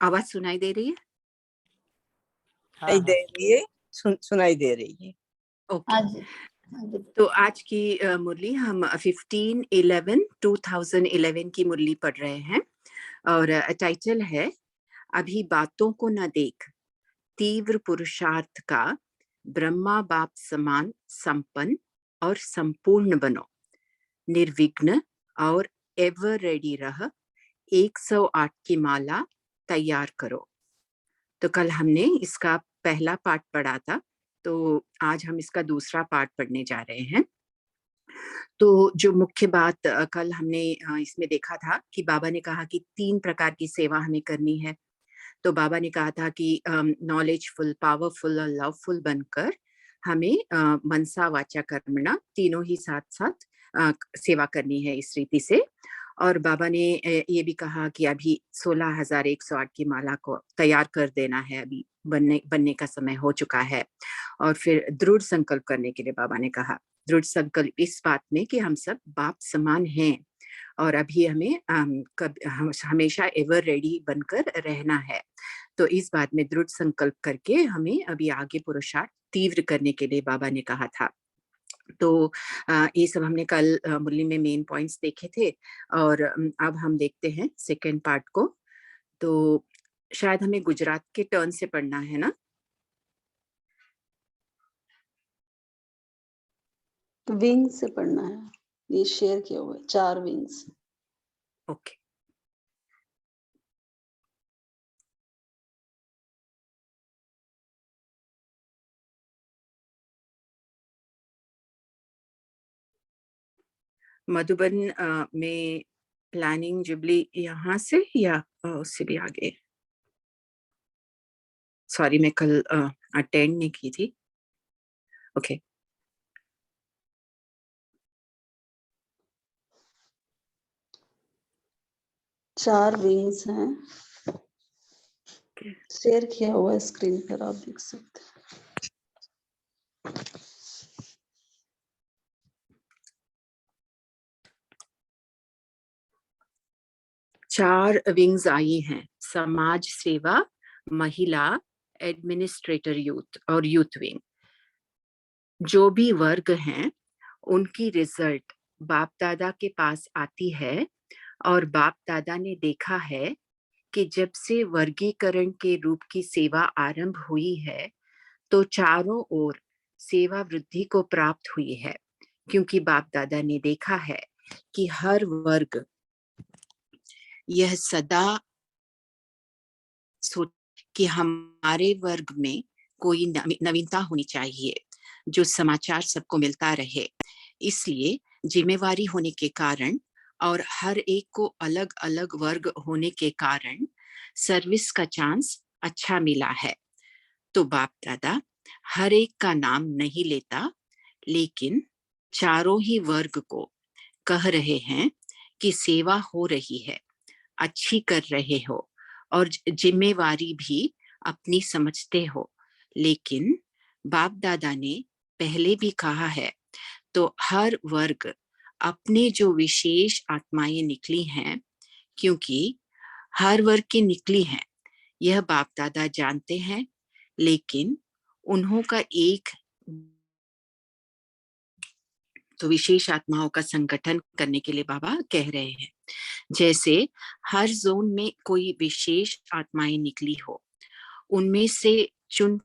आवाज सुनाई दे रही है? हाँ, दे रही है, सुनाई दे रही है। ओके। हाँ जी, हाँ जी। तो आज की मुरली हम 15/11/2011 की मुरली पढ़ रहे हैं और टाइटल है अभी बातों को न देख, तीव्र पुरुषार्थ का ब्रह्मा बाप समान संपन्न और संपूर्ण बनो, निर्विघ्न और एवर रेडी रह, 108 की माला तैयार करो। तो कल हमने इसका पहला पार्ट पढ़ा था, तो आज हम इसका दूसरा पार्ट पढ़ने जा रहे हैं। तो जो मुख्य बात कल हमने इसमें देखा था कि बाबा ने कहा कि 3 प्रकार की सेवा हमें करनी है। तो बाबा ने कहा था कि नॉलेजफुल, पावरफुल और लवफुल बनकर हमें मनसा वाचा कर्मणा तीनों ही साथ-साथ सेवा करनी है इस रीति से। और बाबा ने ये भी कहा कि अभी 16,108 की माला को तैयार कर देना है, अभी बनने का समय हो चुका है। और फिर दृढ़ संकल्प करने के लिए बाबा ने कहा, दृढ़ संकल्प इस बात में कि हम सब बाप समान हैं और अभी हमें हमेशा एवर रेडी बनकर रहना है। तो इस बात में दृढ़ संकल्प करके हमें अभी आगे पुरुषार्थ तीव्र करने के लिए बाबा ने कहा था। तो ये सब हमने कल मुरली में मेन पॉइंट्स देखे थे और अब हम देखते हैं सेकेंड पार्ट को। तो शायद हमें गुजरात के टर्न से पढ़ना है ना? विंग से पढ़ना है, ये शेयर किया हुआ है 4 विंग्स। ओके। मधुबन में प्लानिंग जुबली यहाँ से या उससे भी आगे? सॉरी, मैं कल अटेंड नहीं की थी। ओके। 4 विंग्स हैं, शेयर किया हुआ है स्क्रीन पर, आप देख सकते हैं। चार विंग्स आई हैं: समाज सेवा, महिला, एडमिनिस्ट्रेटर यूथ और यूथ विंग। जो भी वर्ग हैं उनकी रिजल्ट बाप दादा के पास आती है और बाप दादा ने देखा है कि जब से वर्गीकरण के रूप की सेवा आरंभ हुई है तो चारों ओर सेवा वृद्धि को प्राप्त हुई है, क्योंकि बाप दादा ने देखा है कि हर वर्ग यह सदा सोच कि हमारे वर्ग में कोई नवीनता होनी चाहिए, जो समाचार सबको मिलता रहे। इसलिए जिम्मेवारी होने के कारण और हर एक को अलग अलग वर्ग होने के कारण सर्विस का चांस अच्छा मिला है। तो बाप दादा हर एक का नाम नहीं लेता, लेकिन चारों ही वर्ग को कह रहे हैं कि सेवा हो रही है, अच्छी कर रहे हो और जिम्मेवारी भी अपनी समझते हो। लेकिन बाप दादा ने पहले भी कहा है, तो हर वर्ग अपने जो विशेष आत्माएं निकली हैं, क्योंकि हर वर्ग की निकली हैं, यह बाप दादा जानते हैं, लेकिन उन्हों का एक तो विशेष आत्माओं का संगठन करने के लिए बाबा कह रहे हैं। जैसे हर जोन में कोई विशेष आत्माएं निकली हो, उनमें से चुन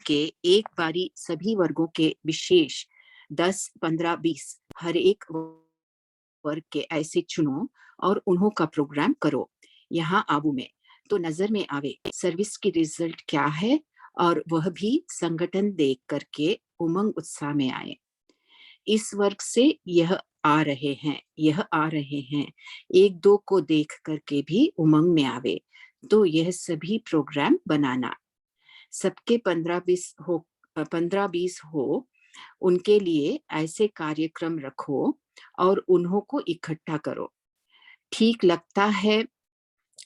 के एक बारी सभी वर्गों के विशेष 10, 15, 20 हर एक वर्ग के ऐसे चुनो और उन्हों का प्रोग्राम करो यहाँ आबू में, तो नजर में आवे सर्विस की रिजल्ट क्या है और वह भी संगठन देख करके उमंग उत्साह में आए। इस वर्ग से यह आ रहे हैं, यह आ रहे हैं, एक दो को देख करके भी उमंग में आवे, तो यह सभी प्रोग्राम बनाना। सबके 15-20 हो, उनके लिए ऐसे कार्यक्रम रखो और उन्हों को इकट्ठा करो। ठीक लगता है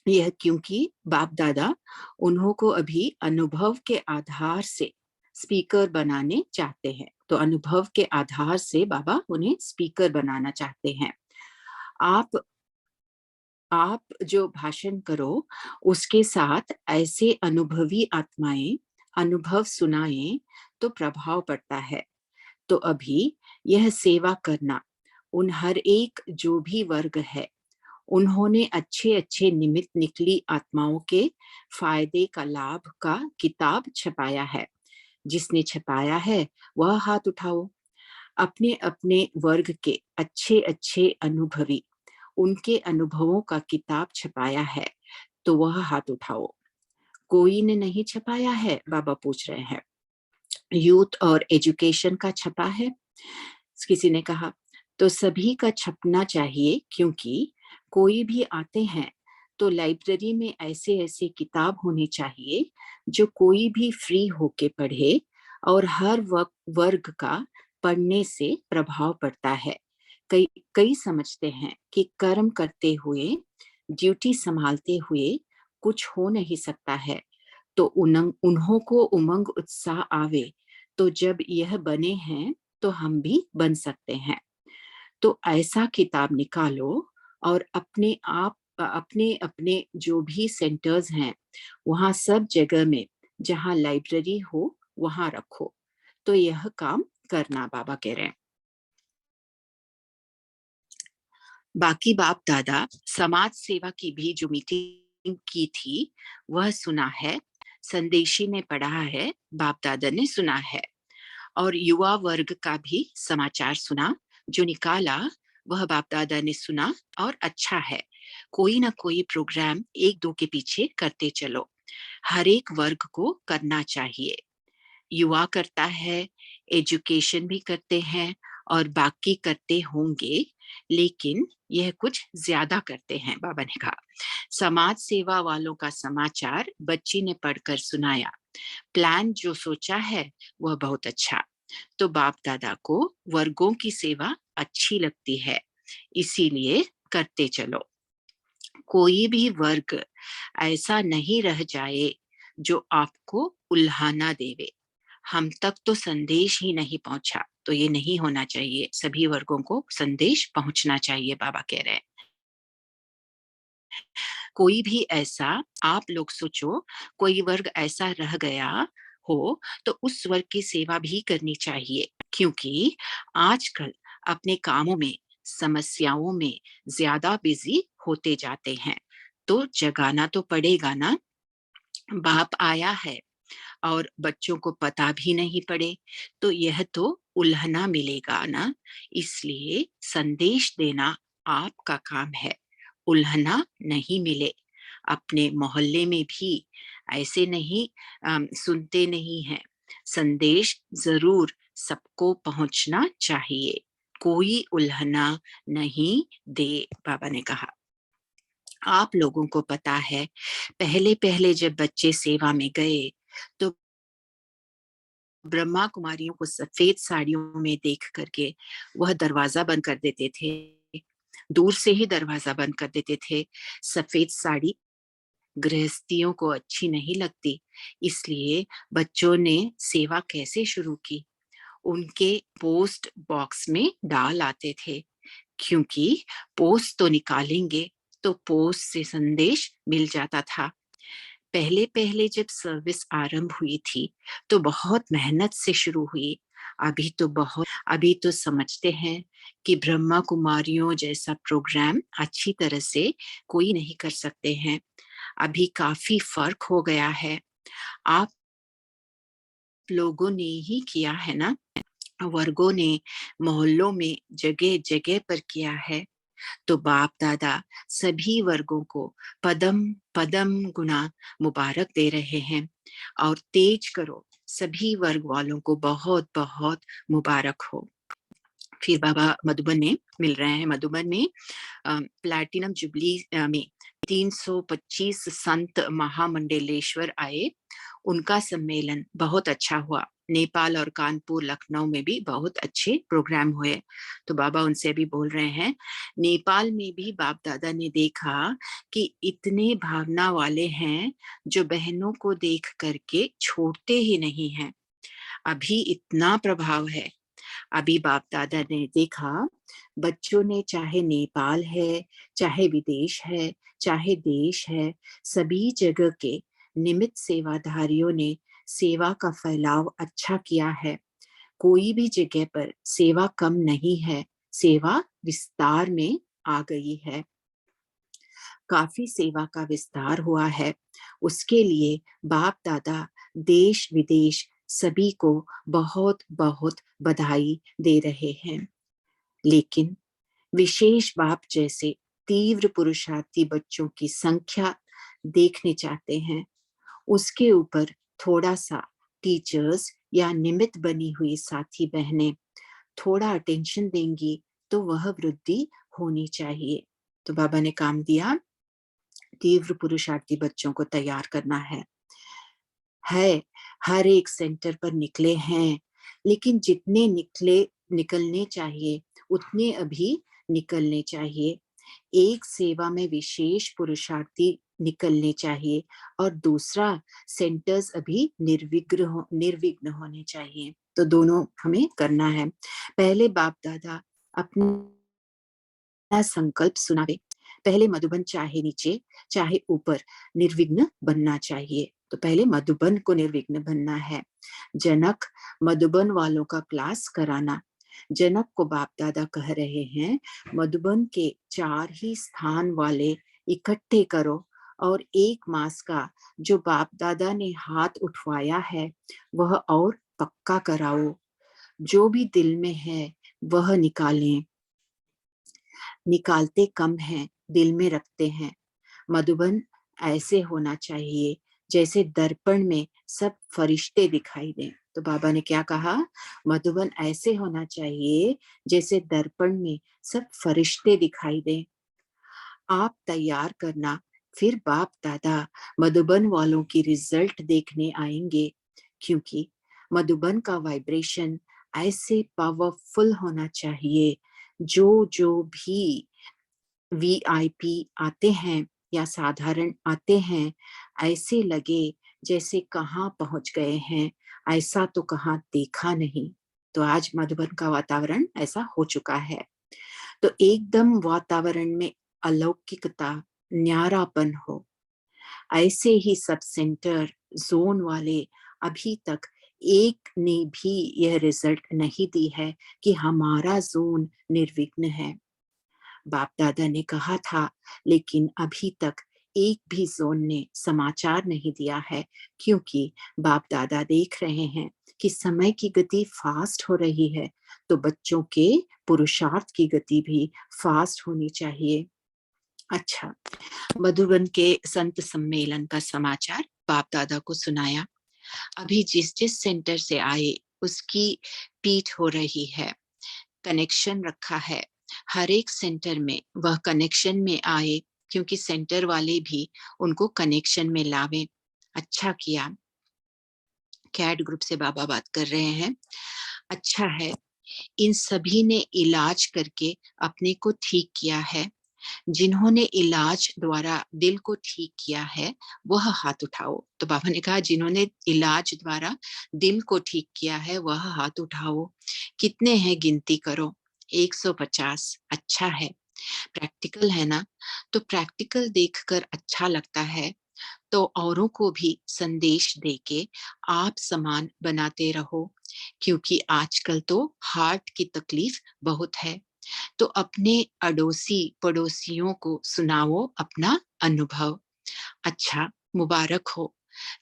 यह, क्योंकि बाप दादा उन्हों को अभी अनुभव के आधार से स्पीकर बनाने चाहते हैं। तो अनुभव के आधार से बाबा उन्हें स्पीकर बनाना चाहते हैं। आप आप जो भाषण करो उसके साथ ऐसे अनुभवी आत्माएं अनुभव सुनाएं तो प्रभाव पड़ता है। तो अभी यह सेवा करना, उन हर एक जो भी वर्ग है, उन्होंने अच्छे अच्छे निमित्त निकली आत्माओं के फायदे का लाभ का किताब छपाया है। जिसने छपाया है वह हाथ उठाओ। अपने अपने वर्ग के अच्छे अच्छे अनुभवी, उनके अनुभवों का किताब छपाया है तो वह हाथ उठाओ। कोई ने नहीं छपाया है? बाबा पूछ रहे हैं। यूथ और एजुकेशन का छपा है? किसी ने कहा। तो सभी का छपना चाहिए, क्योंकि कोई भी आते हैं तो लाइब्रेरी में ऐसे ऐसे किताब होने चाहिए जो कोई भी फ्री होके पढ़े, और हर वर्ग का पढ़ने से प्रभाव पड़ता है। कई कई समझते हैं कि कर्म करते हुए, ड्यूटी संभालते हुए कुछ हो नहीं सकता है, तो उन्हों को उमंग उत्साह आवे, तो जब यह बने हैं तो हम भी बन सकते हैं। तो ऐसा किताब निकालो और अपने अपने जो भी सेंटर्स हैं वहां सब जगह में जहां लाइब्रेरी हो वहां रखो। तो यह काम करना, बाबा कह रहे हैं। बाकी बाप दादा समाज सेवा की भी जो मीटिंग की थी वह सुना है, संदेशी ने पढ़ा है, बाप दादा ने सुना है, और युवा वर्ग का भी समाचार सुना जो निकाला वह बाप दादा ने सुना, और अच्छा है। कोई ना कोई प्रोग्राम एक दो के पीछे करते चलो, हर एक वर्ग को करना चाहिए। युवा करता है, एजुकेशन भी करते हैं, और बाकी करते होंगे, लेकिन यह कुछ ज्यादा करते हैं, बाबा ने कहा। समाज सेवा वालों का समाचार बच्ची ने पढ़कर सुनाया। प्लान जो सोचा है वह बहुत अच्छा। तो बाप दादा को वर्गों की सेवा अच्छी लगती है, इसीलिए करते चलो। कोई भी वर्ग ऐसा नहीं रह जाए जो आपको उल्हाना देवे। हम तक तो संदेश ही नहीं पहुंचा, तो ये नहीं होना चाहिए। सभी वर्गों को संदेश पहुंचना चाहिए, बाबा कह रहे हैं। कोई भी ऐसा, आप लोग सोचो, कोई वर्ग ऐसा रह गया हो तो उस वर्ग की सेवा भी करनी चाहिए, क्योंकि आजकल अपने कामों में, समस्याओं में ज्यादा बिजी होते जाते हैं। तो जगाना तो पड़ेगा ना। बाप आया है और बच्चों को पता भी नहीं पड़े तो यह तो उल्हना मिलेगा ना। इसलिए संदेश देना आपका काम है, उल्हना नहीं मिले। अपने मोहल्ले में भी ऐसे नहीं सुनते नहीं हैं। संदेश जरूर सबको पहुंचना चाहिए, कोई उल्हना नहीं दे, बाबा ने कहा। आप लोगों को पता है, पहले पहले जब बच्चे सेवा में गए तो ब्रह्मा कुमारियों को सफेद साड़ियों में देख करके वह दरवाजा बंद कर देते थे, दूर से ही दरवाजा बंद कर देते थे। सफेद साड़ी गृहस्थियों को अच्छी नहीं लगती, इसलिए बच्चों ने सेवा कैसे शुरू की? उनके पोस्ट बॉक्स में डाल आते थे, क्योंकि पोस्ट तो निकालेंगे तो पोस्ट से संदेश मिल जाता था। पहले पहले जब सर्विस आरंभ हुई थी तो बहुत मेहनत से शुरू हुई। अभी तो समझते हैं कि ब्रह्मा कुमारियों जैसा प्रोग्राम अच्छी तरह से कोई नहीं कर सकते हैं। अभी काफी फर्क हो गया है। आप लोगों ने ही किया है ना, वर्गों ने मोहल्लों में जगह जगह पर किया है। तो बाप दादा सभी वर्गों को पदम पदम गुना मुबारक दे रहे हैं, और तेज करो, सभी वर्ग वालों को बहुत बहुत मुबारक हो। फिर बाबा मधुबन में मिल रहे हैं। मधुबन में प्लैटिनम जुबली में 325 संत महामंडलेश्वर आए, उनका सम्मेलन बहुत अच्छा हुआ। नेपाल और कानपुर, लखनऊ में भी बहुत अच्छे प्रोग्राम हुए। तो बाबा उनसे भी बोल रहे हैं, नेपाल में भी बाप दादा ने देखा कि इतने भावना वाले हैं जो बहनों को देख करके छोड़ते ही नहीं हैं। अभी इतना प्रभाव है। अभी बाप दादा ने देखा बच्चों ने, चाहे नेपाल है, चाहे विदेश है, चाहे देश है, सभी जगह के निमित्त सेवाधारियों ने सेवा का फैलाव अच्छा किया है। कोई भी जगह पर सेवा कम नहीं है, सेवा विस्तार में आ गई है। काफी सेवा का विस्तार हुआ है। उसके लिए बाप दादा देश विदेश सभी को बहुत बहुत बधाई दे रहे हैं। लेकिन विशेष बाप जैसे तीव्र पुरुषार्थी बच्चों की संख्या देखने चाहते हैं, उसके ऊपर थोड़ा सा टीचर्स या निमित्त बनी हुई साथी बहनें थोड़ा अटेंशन देंगी तो वह वृद्धि होनी चाहिए। तो बाबा ने काम दिया, तीव्र पुरुषार्थी बच्चों को तैयार करना है। हर एक सेंटर पर निकले हैं, लेकिन जितने निकलने चाहिए उतने अभी निकलने चाहिए। एक सेवा में विशेष पुरुषार्थी निकलने चाहिए और दूसरा सेंटर्स अभी निर्विघ्न होने चाहिए। तो दोनों हमें करना है। पहले बाप दादा अपना संकल्प सुनावे। पहले मधुबन चाहे नीचे चाहे ऊपर निर्विघ्न बनना चाहिए। तो पहले मधुबन को निर्विघ्न बनना है। जनक मधुबन वालों का क्लास कराना। जनक को बाप दादा कह रहे हैं, मधुबन के 4 ही स्थान वाले इकट्ठे करो और 1 मास का जो बाप दादा ने हाथ उठवाया है वह और पक्का कराओ। जो भी दिल में है वह निकालें। निकालते कम हैं, दिल में रखते हैं। मधुबन ऐसे होना चाहिए जैसे दर्पण में सब फरिश्ते दिखाई दें। तो बाबा ने क्या कहा, मधुबन ऐसे होना चाहिए जैसे दर्पण में सब फरिश्ते दिखाई दें। आप तैयार करना, फिर बाप दादा मधुबन वालों की रिजल्ट देखने आएंगे, क्योंकि मधुबन का वाइब्रेशन ऐसे पावरफुल होना चाहिए। जो भी वीआईपी आते हैं या साधारण आते हैं, ऐसे लगे जैसे कहाँ पहुंच गए हैं, ऐसा तो कहाँ देखा नहीं। तो आज मधुबन का वातावरण ऐसा हो चुका है। तो एकदम वातावरण में अलौकिकता, न्यारापन हो। ऐसे ही सब सेंटर जोन वाले अभी तक एक ने भी यह रिजल्ट नहीं दी है कि हमारा जोन निर्विघ्न है। बाप दादा ने कहा था, लेकिन अभी तक एक भी जोन ने समाचार नहीं दिया है, क्योंकि बाप दादा देख रहे हैं कि समय की गति फास्ट हो रही है, तो बच्चों के पुरुषार्थ की गति भी फास्ट होनी चाहिए। अच्छा, मधुबन के संत सम्मेलन का समाचार बाप दादा को सुनाया। अभी जिस जिस सेंटर से आए उसकी पीठ हो रही है, कनेक्शन रखा है। हर एक सेंटर में वह कनेक्शन में आए, क्योंकि सेंटर वाले भी उनको कनेक्शन में लावे। अच्छा किया। कैट ग्रुप से बाबा बात कर रहे हैं। अच्छा है, इन सभी ने इलाज करके अपने को ठीक किया है। जिन्होंने इलाज द्वारा दिल को ठीक किया है वह हाथ उठाओ। तो बाबा ने कहा, जिन्होंने इलाज द्वारा दिल को ठीक किया है वह हाथ उठाओ। कितने हैं गिनती करो। 150। अच्छा है, प्रैक्टिकल है ना, तो प्रैक्टिकल देखकर अच्छा लगता है। तो औरों को भी संदेश देके आप समान बनाते रहो, क्योंकि आजकल तो हार्ट की तकलीफ बहुत है। तो अपने अड़ोसी पड़ोसियों को सुनाओ अपना अनुभव। अच्छा, मुबारक हो,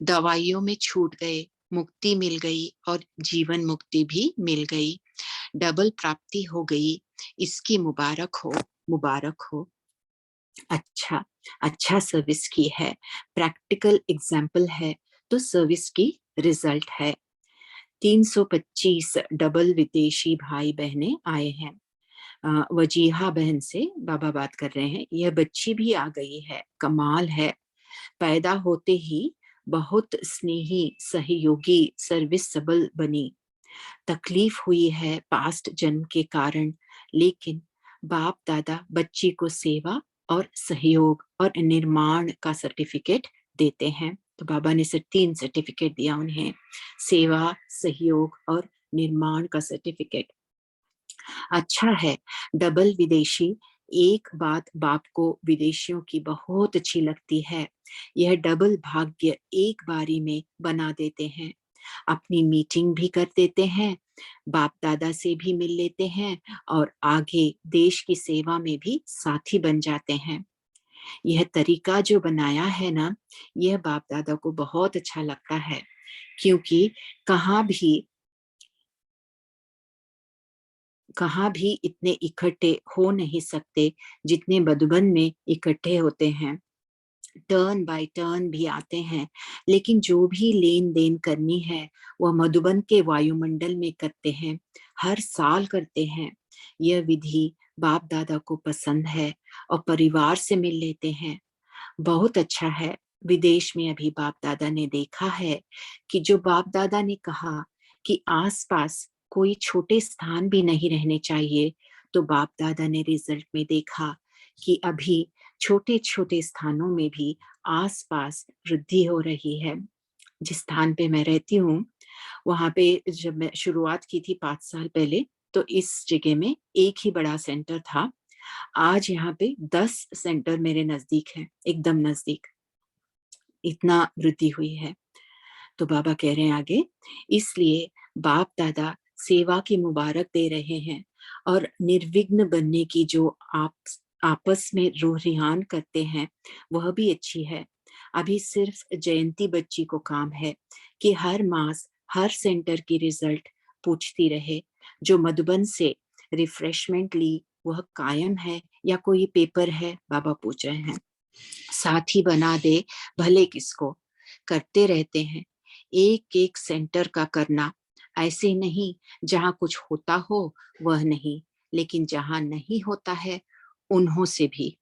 दवाइयों में छूट गए, मुक्ति मिल गई और जीवन मुक्ति भी मिल गई, डबल प्राप्ति हो गई। इसकी मुबारक हो, मुबारक हो। अच्छा, अच्छा सर्विस की है, प्रैक्टिकल एग्जाम्पल है, तो सर्विस की रिजल्ट है। 325 डबल विदेशी भाई बहनें आए हैं। वजीहा बहन से बाबा बात कर रहे हैं। यह बच्ची भी आ गई है, कमाल है। पैदा होते ही बहुत स्नेही सहयोगी सर्विस सबल बनी। तकलीफ हुई है पास्ट जन्म के कारण, लेकिन बाप दादा बच्ची को सेवा और सहयोग और निर्माण का सर्टिफिकेट देते हैं। तो बाबा ने 3 सर्टिफिकेट दिया उन्हें, सेवा, सहयोग और निर्माण का सर्टिफिकेट। अच्छा है, डबल विदेशी। एक बात बाप को विदेशियों की बहुत अच्छी लगती है, यह डबल भाग्य एक बारी में बना देते हैं। अपनी मीटिंग भी कर देते हैं, बाप दादा से भी मिल लेते हैं और आगे देश की सेवा में भी साथी बन जाते हैं। यह तरीका जो बनाया है ना, यह बाप दादा को बहुत अच्छा लगता है, क्योंकि कहाँ भी इतने इकट्ठे हो नहीं सकते जितने मधुबन में इकट्ठे होते हैं। टर्न बाय टर्न भी आते हैं, लेकिन जो भी लेन देन करनी है वह मधुबन के वायुमंडल में करते हैं, हर साल करते हैं। यह विधि बाप दादा को पसंद है और परिवार से मिल लेते हैं। बहुत अच्छा है। विदेश में अभी बाप दादा ने देखा है कि जो बाप दादा ने कहा कि आसपास कोई छोटे स्थान भी नहीं रहने चाहिए, तो बाप दादा ने रिजल्ट में देखा कि अभी छोटे छोटे स्थानों में भी आसपास वृद्धि हो रही है। जिस स्थान पे मैं रहती हूँ, वहां पे जब मैं शुरुआत की थी 5 साल पहले, तो इस जगह में एक ही बड़ा सेंटर था। आज यहाँ पे 10 सेंटर मेरे नजदीक है, एकदम नजदीक। इतना वृद्धि हुई है। तो बाबा कह रहे हैं आगे, इसलिए बाप दादा सेवा की मुबारक दे रहे हैं और निर्विघ्न बनने की जो आप आपस में रूहियान करते हैं, वह भी अच्छी है। अभी सिर्फ जयंती बच्ची को काम है कि हर मास हर सेंटर की रिजल्ट पूछती रहे। जो मधुबन से रिफ्रेशमेंट ली वह कायम है या कोई पेपर है, बाबा पूछ रहे हैं। साथी बना दे भले किसको, करते रहते हैं। एक एक सेंटर का करना, ऐसे नहीं जहां कुछ होता हो वह नहीं, लेकिन जहां नहीं होता है उन्हों से भी,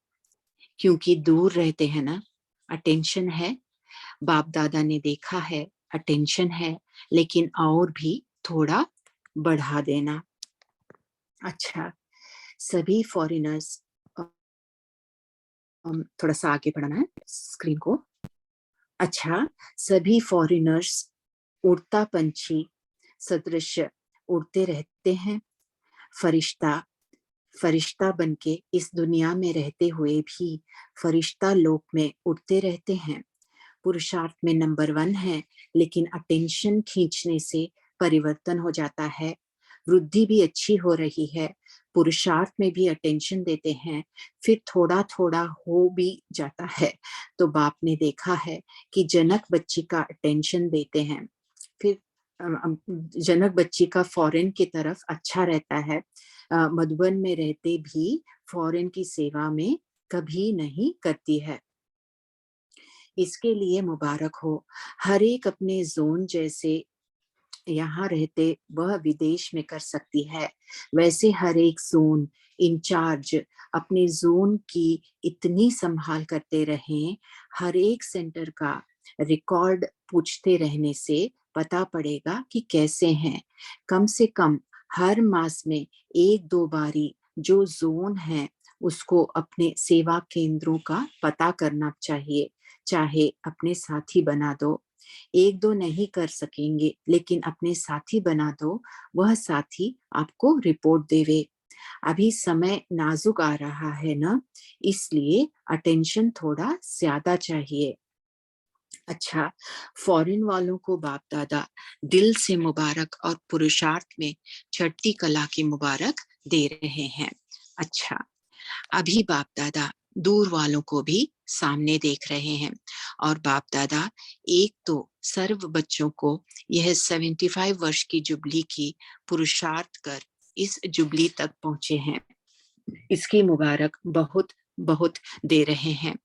क्योंकि दूर रहते हैं ना। अटेंशन है, बाप दादा ने देखा है, अटेंशन है, लेकिन और भी थोड़ा बढ़ा देना। अच्छा, सभी फॉरेनर्स, थोड़ा सा आगे बढ़ना है स्क्रीन को। अच्छा, सभी फॉरेनर्स उड़ता पंछी सदृश उड़ते रहते हैं। फरिश्ता फरिश्ता बनके इस दुनिया में रहते हुए भी फरिश्ता लोक में उड़ते रहते हैं। पुरुषार्थ में नंबर 1 है, लेकिन अटेंशन खींचने से परिवर्तन हो जाता है। वृद्धि भी अच्छी हो रही है, पुरुषार्थ में भी अटेंशन देते हैं, फिर थोड़ा थोड़ा हो भी जाता है। तो बाप ने देखा है कि जनक बच्ची का अटेंशन देते हैं, फिर जनक बच्ची का फॉरेन की तरफ अच्छा रहता है। मधुबन में रहते भी फॉरेन की सेवा में कभी नहीं करती है। इसके लिए मुबारक हो। हर एक अपने जोन जैसे यहाँ रहते वह विदेश में कर सकती है, वैसे हर एक जोन इंचार्ज अपने जोन की इतनी संभाल करते रहें। हर एक सेंटर का रिकॉर्ड पूछते रहने से पता पड़ेगा कि कैसे हैं। कम से कम हर मास में 1-2 बारी जो जोन है उसको अपने सेवा केंद्रों का पता करना चाहिए। चाहे अपने साथी बना दो, 1-2 नहीं कर सकेंगे, लेकिन अपने साथी बना दो, वह साथी आपको रिपोर्ट देवे। अभी समय नाजुक आ रहा है ना, इसलिए अटेंशन थोड़ा ज्यादा चाहिए। अच्छा, फॉरेन वालों को बाप दादा दिल से मुबारक और पुरुषार्थ में चढ़ती कला की मुबारक दे रहे हैं। अच्छा, अभी बाप दादा दूर वालों को भी सामने देख रहे हैं और बाप दादा एक तो सर्व बच्चों को यह 75 वर्ष की जुबली की पुरुषार्थ कर इस जुबली तक पहुंचे हैं, इसकी मुबारक बहुत बहुत दे रहे हैं।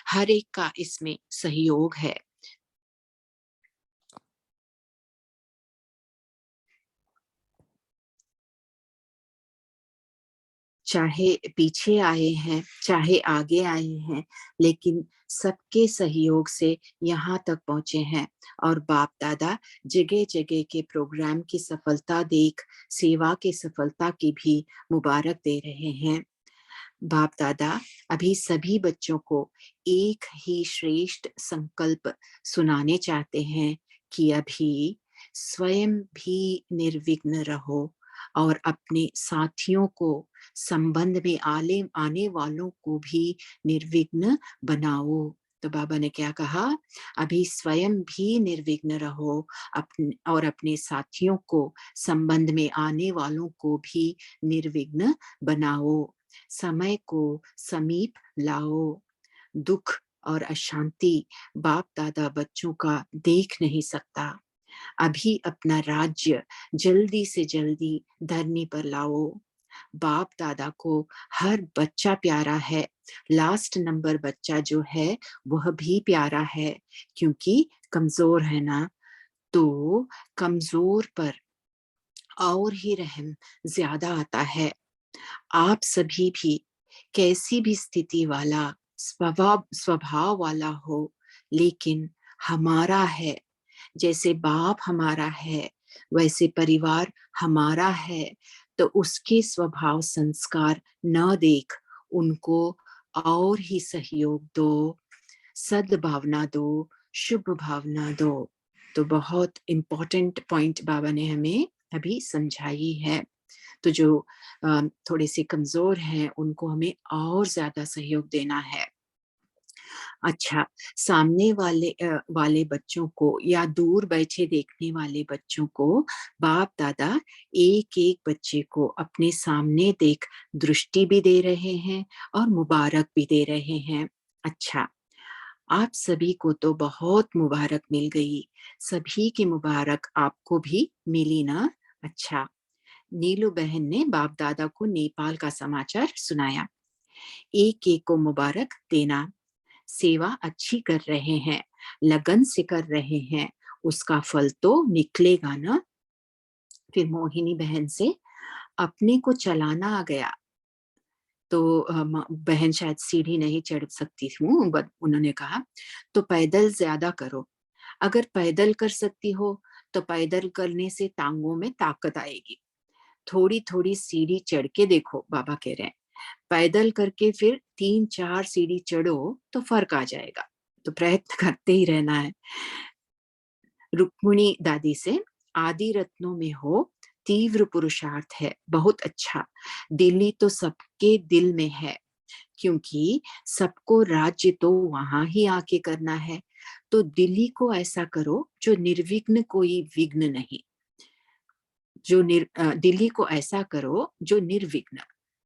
हर एक का इसमें सहयोग है। चाहे पीछे आए हैं, चाहे आगे आए हैं, लेकिन सबके सहयोग से यहाँ तक पहुंचे हैं। और बाप दादा जगह जगह के प्रोग्राम की सफलता देख सेवा की सफलता की भी मुबारक दे रहे हैं। बाप दादा अभी सभी बच्चों को एक ही श्रेष्ठ संकल्प सुनाने चाहते हैं कि अभी स्वयं भी निर्विघ्न रहो, और अपने साथियों को, संबंध में आने वालों को भी निर्विघ्न बनाओ। तो बाबा ने क्या कहा, अभी स्वयं भी निर्विघ्न रहो और अपने साथियों को, संबंध में आने वालों को भी निर्विघ्न बनाओ। समय को समीप लाओ। दुख और अशांति बाप दादा बच्चों का देख नहीं सकता। अभी अपना राज्य जल्दी से जल्दी धरनी पर लाओ। बाप दादा को हर बच्चा प्यारा है। लास्ट नंबर बच्चा जो है वह भी प्यारा है, क्योंकि कमजोर है ना, तो कमजोर पर और ही रहम ज्यादा आता है। आप सभी भी कैसी भी स्थिति वाला, स्वभाव वाला हो, लेकिन हमारा है। जैसे बाप हमारा है, वैसे परिवार हमारा है। तो उसके स्वभाव संस्कार न देख उनको और ही सहयोग दो, सद्भावना दो, शुभ भावना दो। तो बहुत इम्पोर्टेंट पॉइंट बाबा ने हमें अभी समझाई है। तो जो थोड़े से कमजोर हैं उनको हमें और ज्यादा सहयोग देना है। अच्छा, सामने वाले बच्चों को या दूर बैठे देखने वाले बच्चों को बाप दादा एक एक बच्चे को अपने सामने देख दृष्टि भी दे रहे हैं और मुबारक भी दे रहे हैं। अच्छा, आप सभी को तो बहुत मुबारक मिल गई, सभी की मुबारक आपको भी मिली ना। अच्छा, नीलू बहन ने बाप दादा को नेपाल का समाचार सुनाया। एक एक को मुबारक देना। सेवा अच्छी कर रहे हैं, लगन से कर रहे हैं, उसका फल तो निकलेगा ना। फिर मोहिनी बहन से अपने को चलाना आ गया। तो बहन शायद सीढ़ी नहीं चढ़ सकती हूँ, बट उन्होंने कहा तो पैदल ज्यादा करो। अगर पैदल कर सकती हो तो पैदल करने से टांगों में ताकत आएगी। थोड़ी थोड़ी सीढ़ी चढ़ के देखो, बाबा कह रहे हैं। पैदल करके फिर 3-4 सीढ़ी चढ़ो तो फर्क आ जाएगा। तो प्रयत्न करते ही रहना है। रुक्मिणी दादी से आदि रत्नों में हो, तीव्र पुरुषार्थ है, बहुत अच्छा। दिल्ली तो सबके दिल में है, क्योंकि सबको राज्य तो वहां ही आके करना है। तो दिल्ली को ऐसा करो जो निर्विघ्न, कोई विघ्न नहीं। दिल्ली को ऐसा करो जो निर्विघ्न,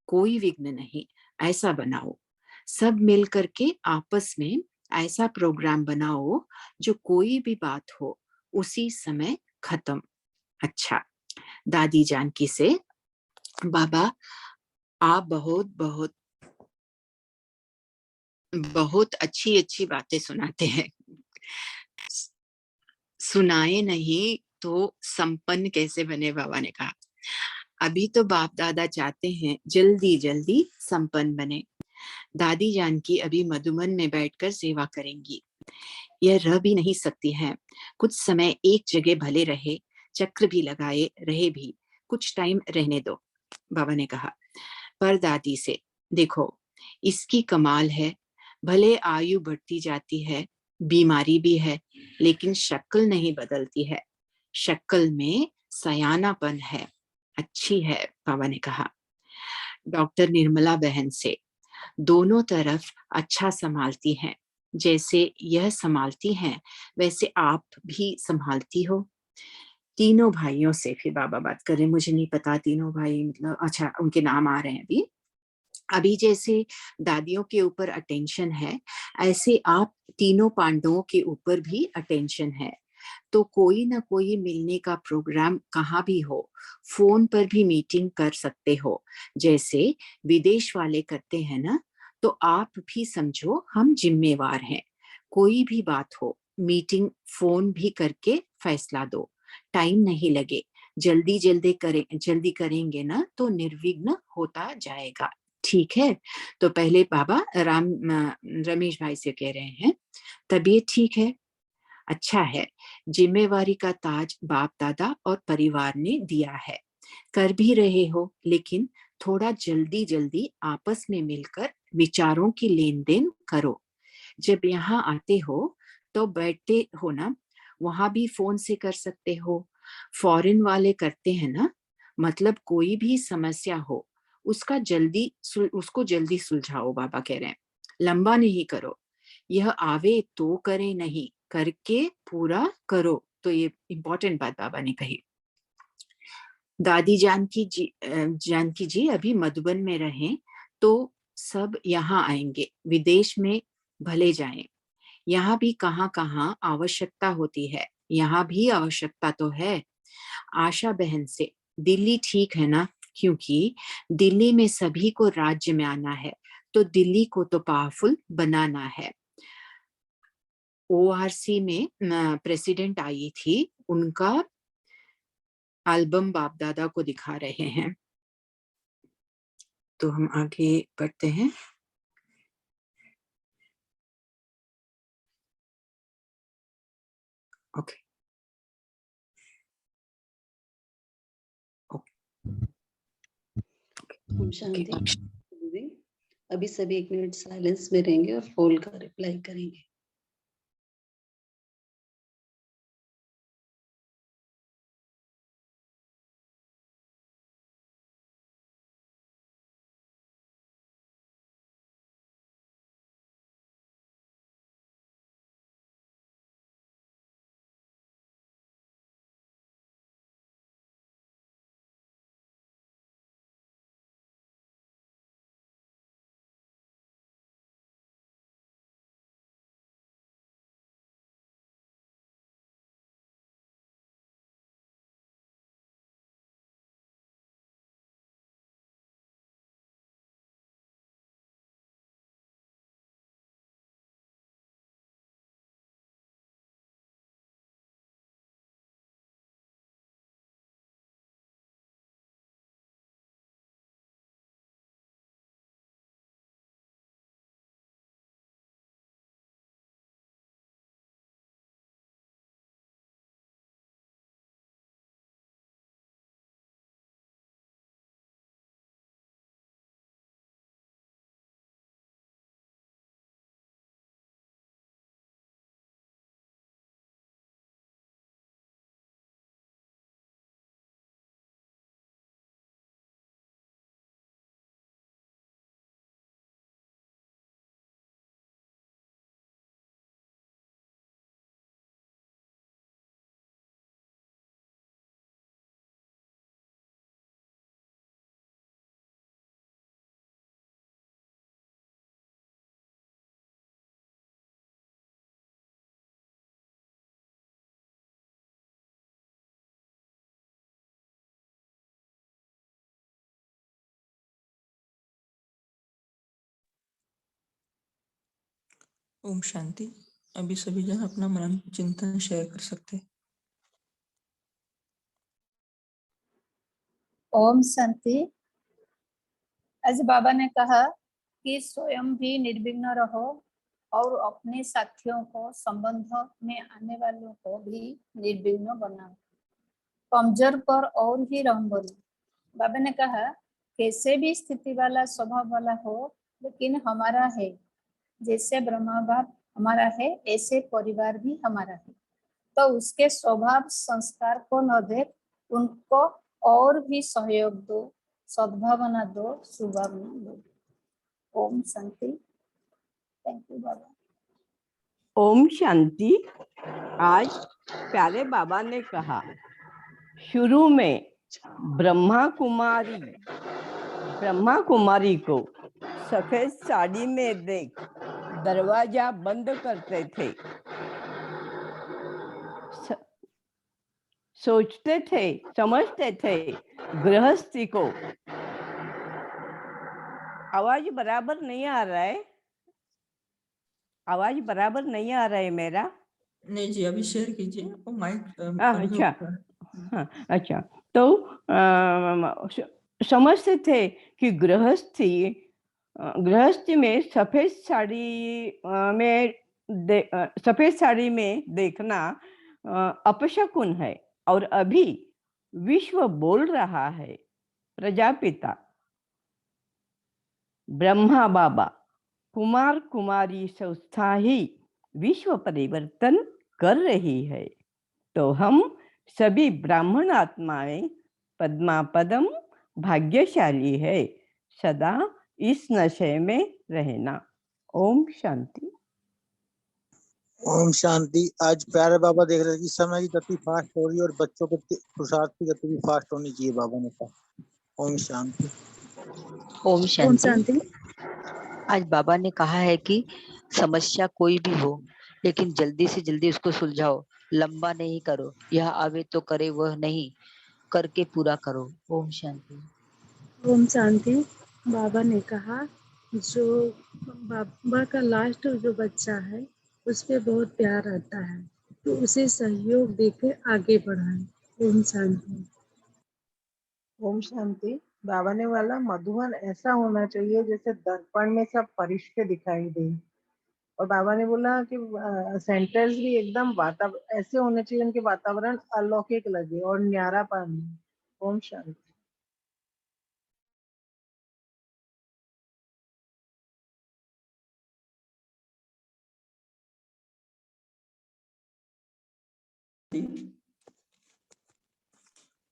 कोई विघ्न नहीं, ऐसा बनाओ। सब मिल करके आपस में ऐसा प्रोग्राम बनाओ जो कोई भी बात हो उसी समय खत्म। अच्छा, दादी जानकी से बाबा आप बहुत बहुत बहुत अच्छी अच्छी बातें सुनाते हैं। सुनाए नहीं तो संपन्न कैसे बने, बाबा ने कहा। अभी तो बाप दादा चाहते हैं जल्दी जल्दी संपन्न बने। दादी जानकी अभी मधुबन में बैठकर सेवा करेंगी। यह रह भी नहीं सकती हैं। कुछ समय एक जगह भले रहे, चक्र भी लगाए रहे भी, कुछ टाइम रहने दो, बाबा ने कहा। पर दादी से देखो, इसकी कमाल है, भले आयु बढ़ती जाती है, बीमारी भी है, लेकिन शक्ल नहीं बदलती है। शक्ल में सयानापन है, अच्छी है, बाबा ने कहा। डॉक्टर निर्मला बहन से दोनों तरफ अच्छा संभालती हैं, जैसे यह संभालती हैं वैसे आप भी संभालती हो। तीनों भाइयों से फिर बाबा बात कर रहे हैं, मुझे नहीं पता तीनों भाई मतलब, अच्छा उनके नाम आ रहे हैं अभी। अभी जैसे दादियों के ऊपर अटेंशन है, ऐसे आप तीनों पांडवों के ऊपर भी अटेंशन है। तो कोई ना कोई मिलने का प्रोग्राम कहाँ भी हो, फोन पर भी मीटिंग कर सकते हो, जैसे विदेश वाले करते हैं ना। तो आप भी समझो हम जिम्मेवार हैं। कोई भी बात हो, मीटिंग फोन भी करके फैसला दो, टाइम नहीं लगे। जल्दी करेंगे ना तो निर्विघ्न होता जाएगा। ठीक है। तो पहले बाबा रमेश भाई से कह रहे हैं, तबीयत ठीक है, अच्छा है। जिम्मेवारी का ताज बाप दादा और परिवार ने दिया है, कर भी रहे हो, लेकिन थोड़ा जल्दी जल्दी आपस में मिलकर विचारों की लेन देन करो। जब यहाँ आते हो तो बैठते हो ना, वहां भी फोन से कर सकते हो। फॉरेन वाले करते हैं ना, मतलब कोई भी समस्या हो उसको जल्दी सुलझाओ, बाबा कह रहे हैं। लंबा नहीं करो, यह आवे तो करे नहीं, करके पूरा करो। तो ये इम्पोर्टेंट बात बाबा ने कही। दादी जानकी जी अभी मधुबन में रहें तो सब यहाँ आएंगे, विदेश में भले जाएं। यहाँ भी कहाँ कहाँ आवश्यकता होती है, यहाँ भी आवश्यकता तो है। आशा बहन से, दिल्ली ठीक है ना? क्योंकि दिल्ली में सभी को राज्य में आना है, तो दिल्ली को तो पावरफुल बनाना है। ओआरसी में प्रेसिडेंट आई थी, उनका एल्बम बाप दादा को दिखा रहे हैं। तो हम आगे बढ़ते हैं। ओके ओम शांति। अभी सभी 1 मिनट साइलेंस में रहेंगे और फॉल का रिप्लाई करेंगे। ओम शांति। अभी सभी जन अपना मन चिंतन शेयर कर सकते हैं। ओम शांति। आज बाबा ने कहा कि स्वयं भी निर्विघ्न रहो और अपने साथियों को, संबंध में आने वालों को भी निर्विघ्न बनाओ। कमजोर पर और ही रंग बनो। बाबा ने कहा कैसे भी स्थिति वाला, स्वभाव वाला हो, लेकिन हमारा है। जैसे ब्रह्मा बाप हमारा है, ऐसे परिवार भी हमारा है। तो उसके स्वभाव संस्कार को न देख उनको और भी सहयोग दो, सद्भावना दो, सुभावना दो। ओम शांति। थैंक यू बाबा। ओम शांति। आज प्यारे बाबा ने कहा, शुरू में ब्रह्मा कुमारी को सफेद साड़ी में देख दरवाजा बंद करते थे। सोचते थे, समझते थे गृहस्थी को। आवाज बराबर नहीं आ रहा है? आवाज बराबर नहीं आ रहा है मेरा? नहीं जी, अभी शेयर कीजिए। वो माइक अच्छा। हाँ, अच्छा। तो समझते थे कि गृहस्थी में सफेद साड़ी में देखना अपशकुन है। और अभी विश्व बोल रहा है, प्रजापिता, ब्रह्मा बाबा, कुमार कुमारी संस्था ही विश्व परिवर्तन कर रही है। तो हम सभी ब्राह्मण आत्माएं पद्मापदम भाग्यशाली है, सदा इस नशे में रहना। ओम शांति। ओम शांति। आज प्यारे बाबा देख रहे थे कि समय की गति फास्ट हो रही है और बच्चों के पुरुषार्थ की गति भी फास्ट होनी चाहिए, बाबा ने कहा। ओम शांति। ओम शांति। आज बाबा ने कहा है कि समस्या कोई भी हो लेकिन जल्दी से जल्दी उसको सुलझाओ, लंबा नहीं करो, यह आवे तो करे, वह नहीं करके पूरा करो। ओम शांति। ओम शांति। बाबा ने कहा जो बाबा का लास्ट जो बच्चा है उस पे बहुत प्यार आता है तो उसे सहयोग देके आगे बढ़ाए। ओम शांति। ओम शांति। बाबा ने वाला मधुबन ऐसा होना चाहिए जैसे दर्पण में सब फरिश्ते दिखाई दे, और बाबा ने बोला कि सेंटर्स भी एकदम वातावरण ऐसे होने चाहिए उनके वातावरण अलौकिक लगे और न्यारापन। ओम शांति।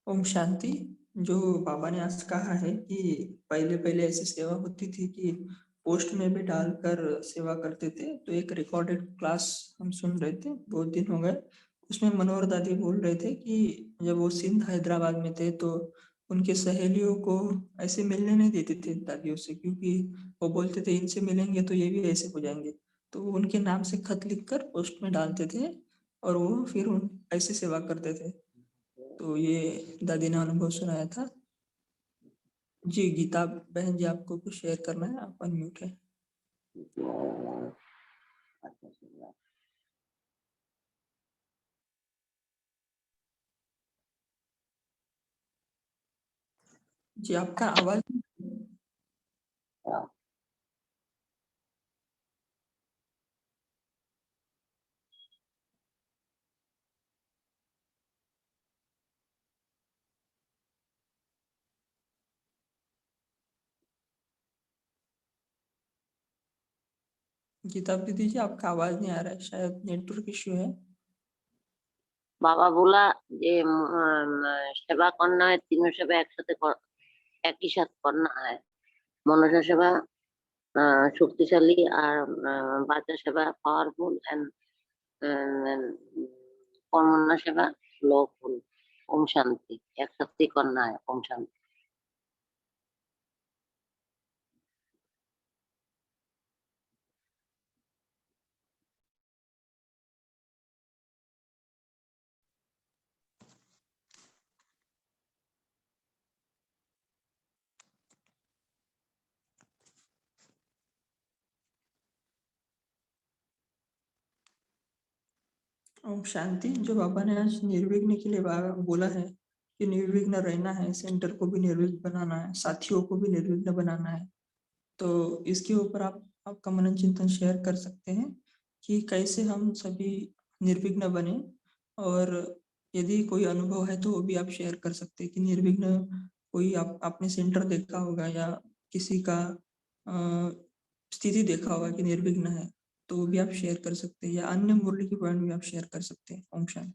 ओम शांति। जो बाबा ने आज कहा है कि पहले पहले ऐसी सेवा होती थी कि पोस्ट में भी डालकर सेवा करते थे, तो एक रिकॉर्डेड क्लास हम सुन रहे थे, बहुत दिन हो गए। उसमें मनोहर दादी बोल रहे थे कि जब वो सिंध हैदराबाद में थे तो उनके सहेलियों को ऐसे मिलने नहीं देते थे दादियों से, क्योंकि वो बोलते थे इनसे मिलेंगे तो ये भी ऐसे हो जाएंगे। तो वो उनके नाम से खत लिखकर पोस्ट में डालते थे और वो फिर ऐसे सेवा करते थे। तो ये दादी ने अनुभव सुनाया था। जी गीता बहन जी, आपको कुछ शेयर करना है? आप अनम्यूट है। जी आपका आवाज। गीता दीदी जी, आपका आवाज नहीं आ रहा है, शायद नेटवर्क इश्यू है। বাবা বলা যে সেবা করনা হয়, তিন সেবা একসাথে একই সাথে করনা হয়। মনসা সেবা শক্তিশালী আর বাচ্চা সেবা পাওয়ারফুল এন্ড কর্মণ্য সেবা স্লোফুল। ওম শান্তি। একসাথে করনা হয়। ওম শান্তি। ओम शांति। जो बाबा ने आज निर्विघ्न के लिए बोला है कि निर्विघ्न रहना है, सेंटर को भी निर्विघ्न बनाना है, साथियों को भी निर्विघ्न बनाना है, तो इसके ऊपर आप आपका मनन चिंतन शेयर कर सकते हैं कि कैसे हम सभी निर्विघ्न बने। और यदि कोई अनुभव है तो वो भी आप शेयर कर सकते हैं कि निर्विघ्न कोई आपने सेंटर देखा होगा या किसी का स्थिति देखा होगा कि निर्विघ्न है, तो वो भी आप शेयर कर सकते हैं, या अन्य मुरली की पॉइंट भी आप शेयर कर सकते हैं। ओम शांति।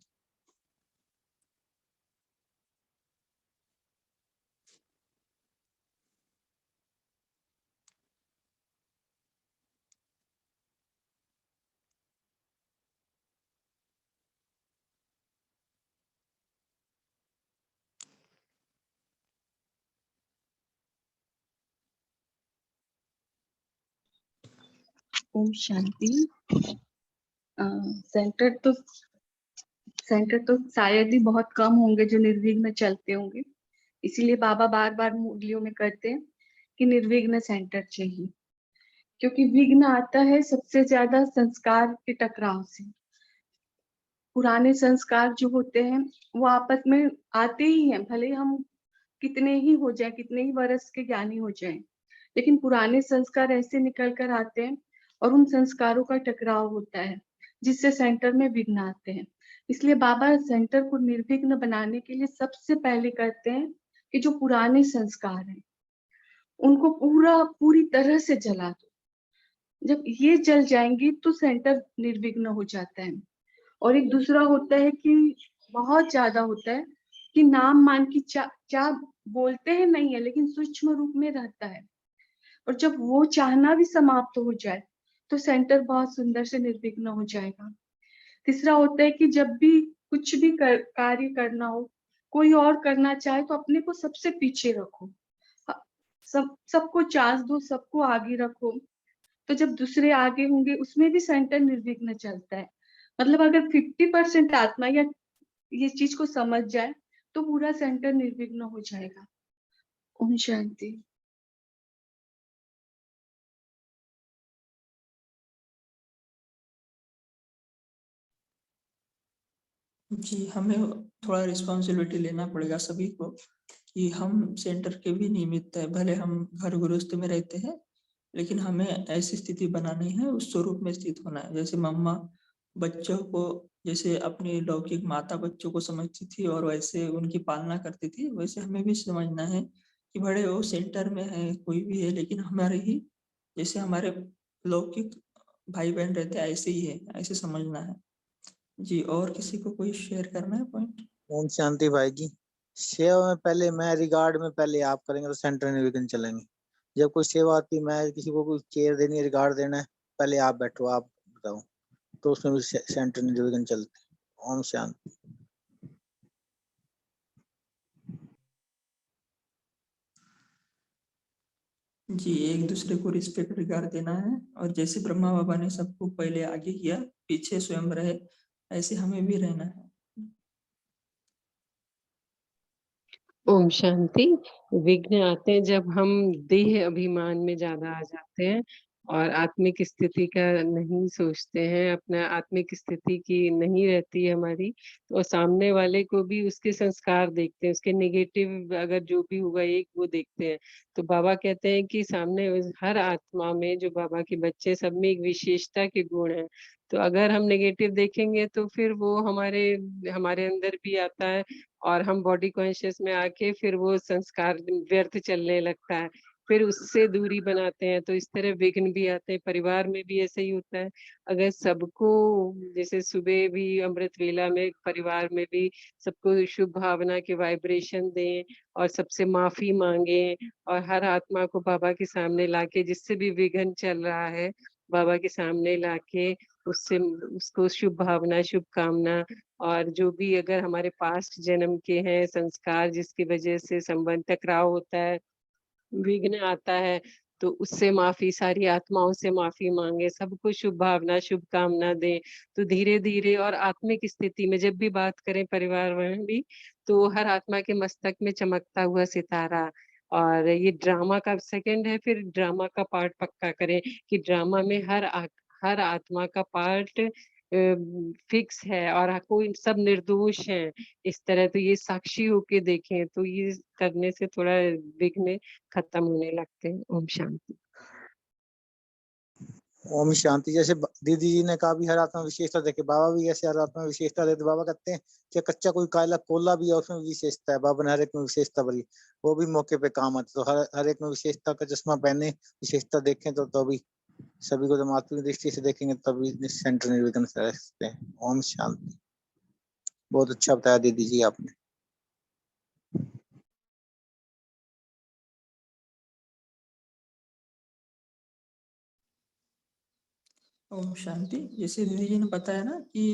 ओम शांति। सेंटर तो शायद ही बहुत कम होंगे जो निर्विघ्न चलते होंगे, इसीलिए बाबा बार बार मुरलियों में कहते हैं कि निर्विघ्न सेंटर चाहिए, क्योंकि विघ्न आता है सबसे ज्यादा संस्कार के टकराव से। पुराने संस्कार जो होते हैं वो आपस में आते ही हैं, भले हम कितने ही हो जाए, कितने ही वर्ष के ज्ञानी हो जाएं, लेकिन पुराने संस्कार ऐसे निकल कर आते हैं और उन संस्कारों का टकराव होता है जिससे सेंटर में विघ्न आते हैं। इसलिए बाबा सेंटर को निर्विघ्न बनाने के लिए सबसे पहले कहते हैं कि जो पुराने संस्कार हैं उनको पूरी तरह से जला दो। जब ये जल जाएंगी तो सेंटर निर्विघ्न हो जाता है। और एक दूसरा होता है कि बहुत ज्यादा होता है कि नाम मान की चाह बोलते हैं नहीं है, लेकिन सूक्ष्म रूप में रहता है। और जब वो चाहना भी समाप्त हो जाए तो सेंटर बहुत सुंदर से निर्विघ्न हो जाएगा। तीसरा होता है कि जब भी कुछ भी कार्य करना हो, कोई और करना चाहे तो अपने को सबसे पीछे रखो, सबको चांस दो, सबको आगे रखो। तो जब दूसरे आगे होंगे उसमें भी सेंटर निर्विघ्न चलता है। मतलब अगर 50% आत्मा या ये चीज को समझ जाए तो पूरा सेंटर निर्विघ्न हो जाएगा। ओम शांति। जी, हमें थोड़ा रिस्पॉन्सिबिलिटी लेना पड़ेगा सभी को कि हम सेंटर के भी निमित्त है। भले हम घर गृहस्थ में रहते हैं, लेकिन हमें ऐसी स्थिति बनानी है, उस स्वरूप में स्थित होना है। जैसे मम्मा बच्चों को, जैसे अपनी लौकिक माता बच्चों को समझती थी और वैसे उनकी पालना करती थी, वैसे हमें भी समझना है कि बड़े वो सेंटर में है, कोई भी है, लेकिन हमारे ही जैसे हमारे लौकिक भाई बहन रहते हैं ऐसे ही है, ऐसे समझना है। जी, और किसी को कोई शेयर करना है पॉइंट? ओम शांति भाई जी। सेवा में पहले मैं, रिगार्ड में पहले आप करेंगे तो सेंटर निर्विघ्न चलेंगे। जब कोई सेवा आती, मैं किसी को कोई चेयर देनी है, रिगार्ड देना है, पहले आप बैठो, आप बताओ, तो उसमें भी सेंटर निर्विघ्न चलते। ओम शांति। जी, एक दूसरे को रिस्पेक्ट रिगार्ड देना है, और जैसे ब्रह्मा बाबा ने सबको पहले आगे किया, पीछे स्वयं रहे, ऐसे हमें भी रहना है। ओम शांति। विघ्न आते हैं जब हम देह अभिमान में ज्यादा आ जाते हैं और आत्मिक स्थिति का नहीं सोचते हैं, अपना आत्मिक स्थिति की नहीं रहती है हमारी, तो सामने वाले को भी उसके संस्कार देखते हैं, उसके नेगेटिव अगर जो भी होगा एक वो देखते हैं। तो बाबा कहते हैं कि सामने हर आत्मा में, जो बाबा के बच्चे, सब में एक विशेषता के गुण है। तो अगर हम नेगेटिव देखेंगे तो फिर वो हमारे हमारे अंदर भी आता है और हम बॉडी कॉन्शियस में आके फिर वो संस्कार व्यर्थ चलने लगता है, फिर उससे दूरी बनाते हैं। तो इस तरह विघ्न भी आते हैं। परिवार में भी ऐसे ही होता है। अगर सबको, जैसे सुबह भी अमृत वेला में परिवार में भी सबको शुभ भावना के वाइब्रेशन दें और सबसे माफी मांगे और हर आत्मा को बाबा के सामने लाके, जिससे भी विघ्न चल रहा है बाबा के सामने लाके उससे उसको शुभ भावना, शुभकामना, और जो भी अगर हमारे पास्ट जन्म के हैं संस्कार जिसकी वजह से संबंध टकराव होता है, विघ्न आता है, तो उससे माफी, सारी आत्माओं से माफी मांगे, सबको शुभ भावना, शुभकामना दें। तो धीरे धीरे, और आत्मिक स्थिति में जब भी बात करें परिवार में भी, तो हर आत्मा के मस्तक में चमकता हुआ सितारा, और ये ड्रामा का सेकंड है, फिर ड्रामा का पार्ट पक्का करें कि ड्रामा में हर आत्मा का पार्ट फिक्स है और कोई सब निर्दोष हैं। इस तरह तो ये साक्षी होके देखें, तो ये करने से थोड़ा विघ्न खत्म होने लगते हैं। ओम शांति। ओम शांति। जैसे दीदी जी ने कहा भी हर आत्मा विशेषता देखे, बाबा भी ऐसे हर आत्मा विशेषता देते। बाबा कहते हैं कि कच्चा कोई काला कोला भी है, उसमें विशेषता है। बाबा ने हर एक में विशेषता भरी, वो भी मौके पे काम आते। तो हर एक में विशेषता का चश्मा पहने, विशेषता देखें तो भी सभी को जब आत्मिक दृष्टि से देखेंगे तभी सेंटर निर्विघ्न रह सकते हैं। ओम शांति। बहुत अच्छा बताया दीदी जी आपने। ओम शांति। जैसे दीदी जी ने बताया ना कि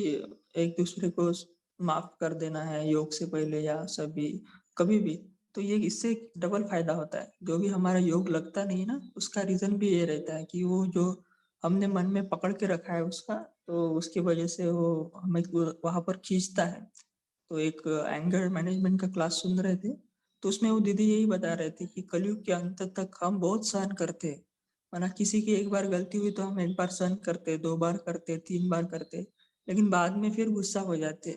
एक दूसरे को माफ कर देना है योग से पहले या सभी कभी भी, तो ये इससे डबल फायदा होता है। जो भी हमारा योग लगता नहीं ना, उसका रीजन भी ये रहता है कि वो जो हमने मन में पकड़ के रखा है उसका, तो उसकी वजह से वो हमें वहां पर खींचता है। तो एक एंगर मैनेजमेंट का क्लास सुन रहे थे, तो उसमें वो दीदी यही बता रहे थे कि कलयुग के अंत तक हम बहुत सहन करते हैं। माना किसी की एक बार गलती हुई तो हम एक बार सहन करते, 2 बार करते, 3 बार करते, लेकिन बाद में फिर गुस्सा हो जाते।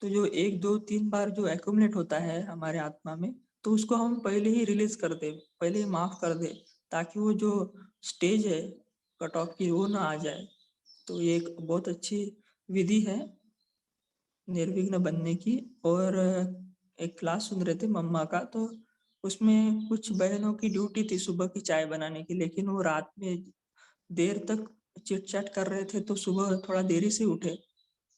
तो जो 1, 2, 3 बार जो एक्यूमुलेट होता है हमारे आत्मा में, तो उसको हम पहले ही रिलीज कर दे, पहले ही माफ कर दे, ताकि वो जो स्टेज है कट ऑफ की वो ना आ जाए। तो ये एक बहुत अच्छी विधि है निर्विघ्न बनने की। और एक क्लास सुन रहे थे मम्मा का, तो उसमें कुछ बहनों की ड्यूटी थी सुबह की चाय बनाने की, लेकिन वो रात में देर तक चिट चैट कर रहे थे, तो सुबह थोड़ा देरी से उठे।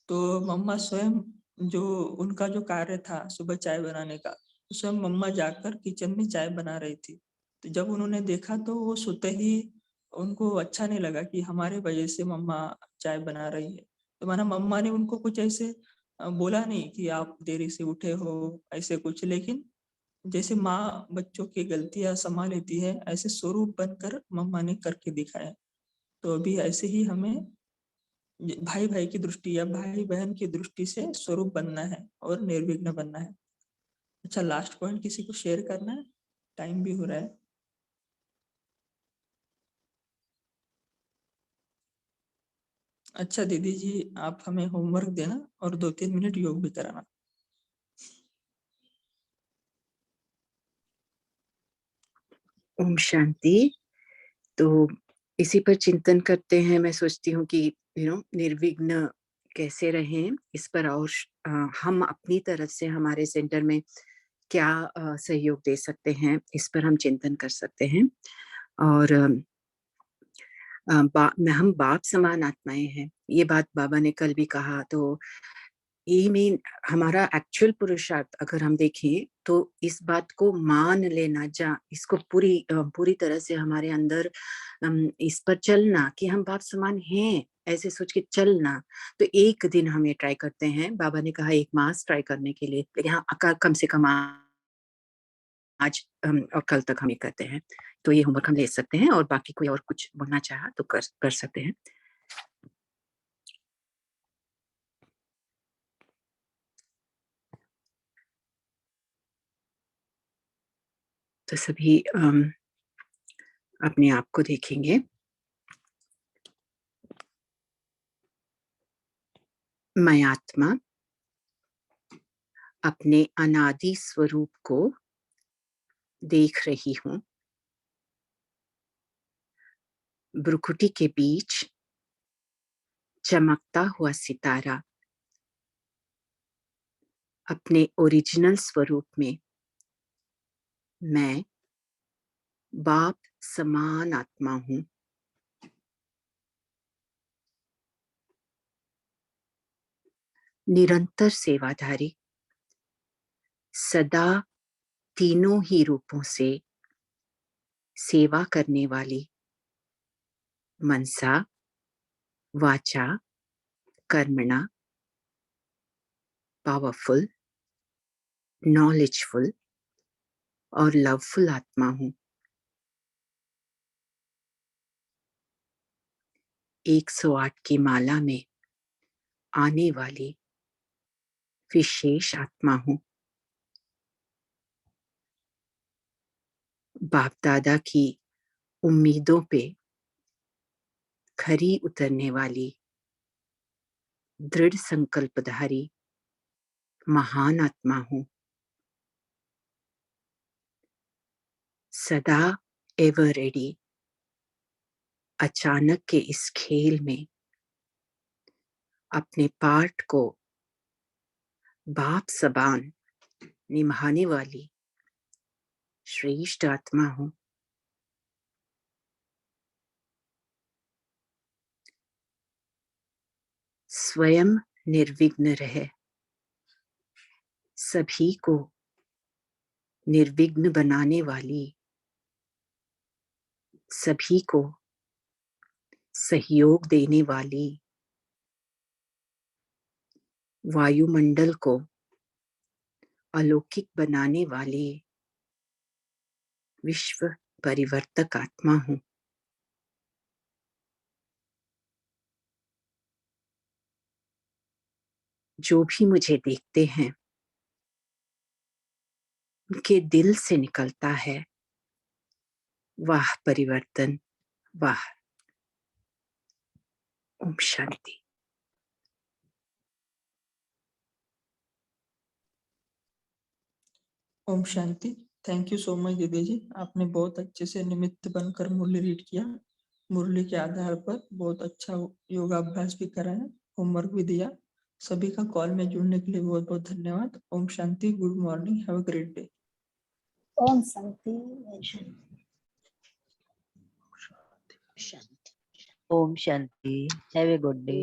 तो मम्मा स्वयं जो उनका जो कार्य था सुबह चाय बनाने का, स्वयं मम्मा जाकर किचन में चाय बना रही थी। तो जब उन्होंने देखा तो वो सोते ही उनको अच्छा नहीं लगा कि हमारे वजह से मम्मा चाय बना रही है। तो माना मम्मा ने उनको कुछ ऐसे बोला नहीं कि आप देरी से उठे हो, ऐसे कुछ, लेकिन जैसे माँ बच्चों की गलतियां संभाल लेती है, ऐसे स्वरूप बनकर मम्मा ने करके दिखाया। तो अभी ऐसे ही हमें भाई भाई की दृष्टि या भाई बहन की दृष्टि से स्वरूप बनना है और निर्विघ्न बनना है। अच्छा, लास्ट पॉइंट किसी को शेयर करना है? टाइम भी हो रहा है। अच्छा दीदी जी, आप हमें होमवर्क देना और 2-3 मिनट योग भी कराना। ओम शांति। तो इसी पर चिंतन करते हैं। मैं सोचती हूँ कि निर्विघ्न कैसे रहें, इस पर और हम अपनी तरफ से हमारे सेंटर में क्या सहयोग दे सकते हैं, इस पर हम चिंतन कर सकते हैं। और हम बाप समान आत्माएं हैं, ये बात बाबा ने कल भी कहा। तो ये मीन हमारा एक्चुअल पुरुषार्थ अगर हम देखें तो इस बात को मान लेना, इसको पूरी तरह से हमारे अंदर इस पर चलना कि हम बाप समान हैं, ऐसे सोच के चलना। तो एक दिन हम ये ट्राई करते हैं। बाबा ने कहा 1 मास ट्राई करने के लिए, लेकिन हाँ कम से कम आज और कल तक हम ये करते हैं। तो ये होमवर्क हम ले सकते हैं, और बाकी कोई और कुछ बोलना चाहा तो कर सकते हैं। तो सभी अपने आप को देखेंगे। मैं आत्मा अपने अनादि स्वरूप को देख रही हूँ। भ्रुकुटी के बीच चमकता हुआ सितारा अपने ओरिजिनल स्वरूप में मैं बाप समान आत्मा हूँ। निरंतर सेवाधारी, सदा तीनों ही रूपों से सेवा करने वाली, मनसा वाचा कर्मणा पावरफुल, नॉलेजफुल और लवफुल आत्मा हूँ। 108 की माला में आने वाली विशेष आत्मा हूँ। बाप दादा की उम्मीदों पे खरी उतरने वाली दृढ़ संकल्पधारी महान आत्मा हूँ। सदा एवर रेडी, अचानक के इस खेल में अपने पार्ट को बाप समान निभाने वाली श्रेष्ठ आत्मा हूँ। स्वयं निर्विघ्न रहे, सभी को निर्विघ्न बनाने वाली, सभी को सहयोग देने वाली, वायुमंडल को अलौकिक बनाने वाली विश्व परिवर्तक आत्मा हूँ। जो भी मुझे देखते हैं उनके दिल से निकलता है वाह परिवर्तन, वाह। ओम शांति। ओम शांति। थैंक यू सो मच दीदी जी, आपने बहुत अच्छे से निमित्त बनकर मुरली रीड किया। मुरली के आधार पर बहुत अच्छा योगाभ्यास भी कराया, होमवर्क भी दिया। सभी का कॉल में जुड़ने के लिए बहुत बहुत धन्यवाद। ओम शांति। Good morning, have a great day. ओम शांति। ओम शांति। Have a good day.